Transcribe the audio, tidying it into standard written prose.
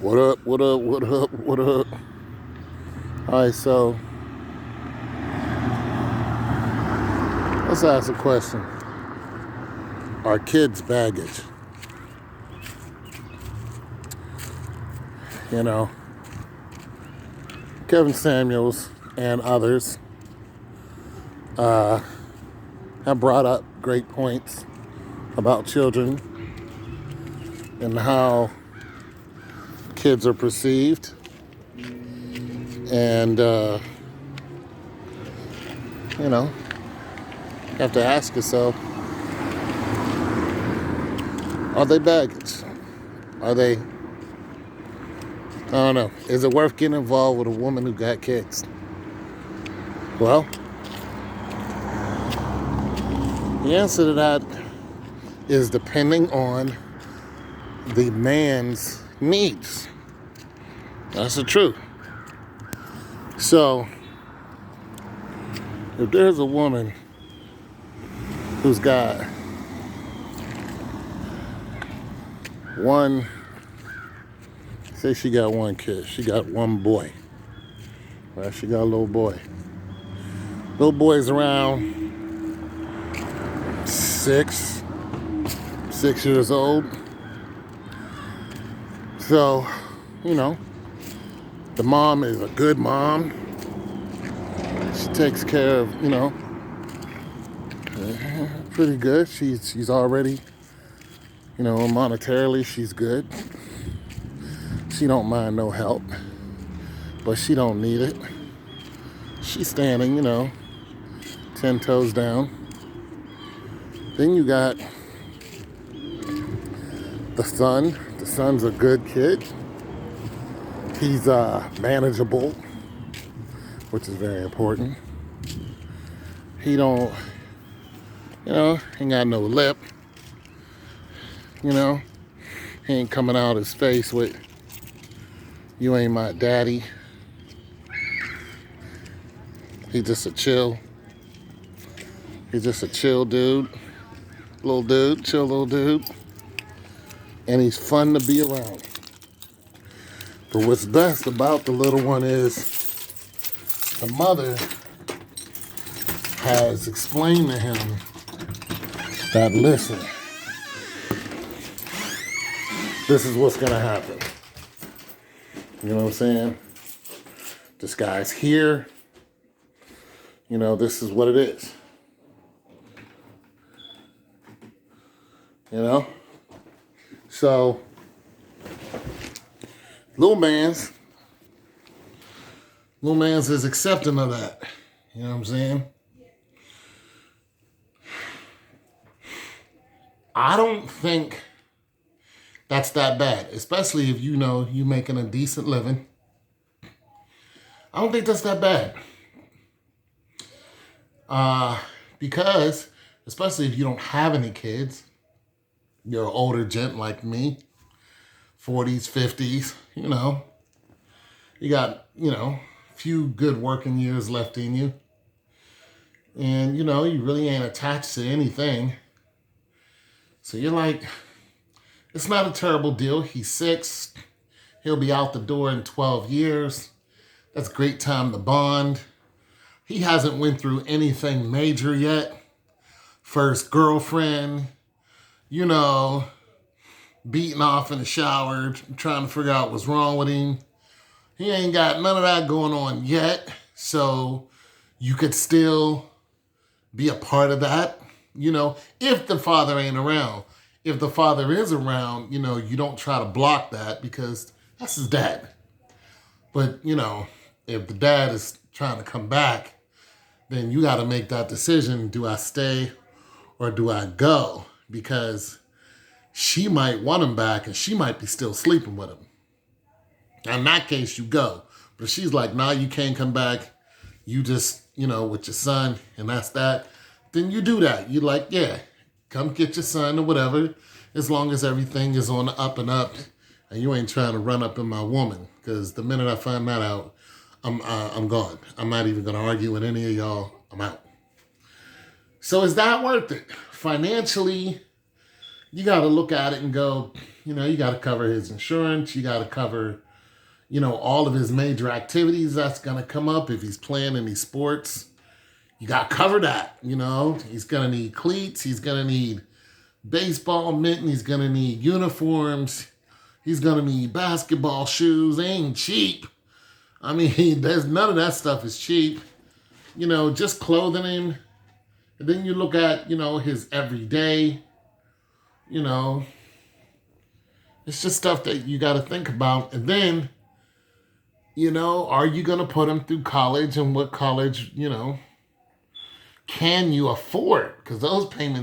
What up, what up, what up, what up? Alright, so let's ask a question. Are kids baggage? You know, Kevin Samuels and others have brought up great points about children and how kids are perceived. And, you have to ask yourself, are they baggage? Are they, I don't know, is it worth getting involved with a woman who got kids? Well, the answer to that is depending on the man's needs. That's the truth. So, if there's a woman who's got say she got one kid, she got one boy, right? She got a little boy. Little boy's around 6 years old. So, the mom is a good mom. She takes care of, pretty good. She's already, monetarily she's good. She don't mind no help, but she don't need it. She's standing, 10 toes down. Then you got the son. The son's a good kid. He's manageable, which is very important. He don't, ain't got no lip. He ain't coming out his face with, you ain't my daddy. He's just a chill dude. Chill little dude. And he's fun to be around. But what's best about the little one is the mother has explained to him that, listen, this is what's gonna happen. You know what I'm saying? This guy's here. This is what it is. So, little man's is accepting of that. You know what I'm saying? I don't think that's that bad, especially if you making a decent living. I don't think that's that bad. Because, especially if you don't have any kids, you're an older gent like me, 40s, 50s, you got, a few good working years left in you. And, you really ain't attached to anything. So you're like, it's not a terrible deal. He's 6. He'll be out the door in 12 years. That's a great time to bond. He hasn't went through anything major yet. First girlfriend, beating off in the shower, trying to figure out what's wrong with him. He ain't got none of that going on yet. So you could still be a part of that, if the father ain't around. If the father is around, you don't try to block that because that's his dad. But, if the dad is trying to come back, then you got to make that decision. Do I stay or do I go? Because she might want him back and she might be still sleeping with him. Now, in that case, you go. But if she's like, nah, you can't come back. You just, with your son and that's that. Then you do that. You're like, yeah, come get your son or whatever. As long as everything is on the up and up and you ain't trying to run up in my woman. Because the minute I find that out, I'm gone. I'm not even going to argue with any of y'all. I'm out. So is that worth it? Financially, you got to look at it and go, you got to cover his insurance. You got to cover, all of his major activities that's going to come up if he's playing any sports. You got to cover that, He's going to need cleats. He's going to need baseball mitten. He's going to need uniforms. He's going to need basketball shoes. They ain't cheap. I mean, there's none of that stuff is cheap. Just clothing him. And then you look at, his everyday, it's just stuff that you got to think about. And then, are you going to put him through college, and what college, can you afford? Because those payments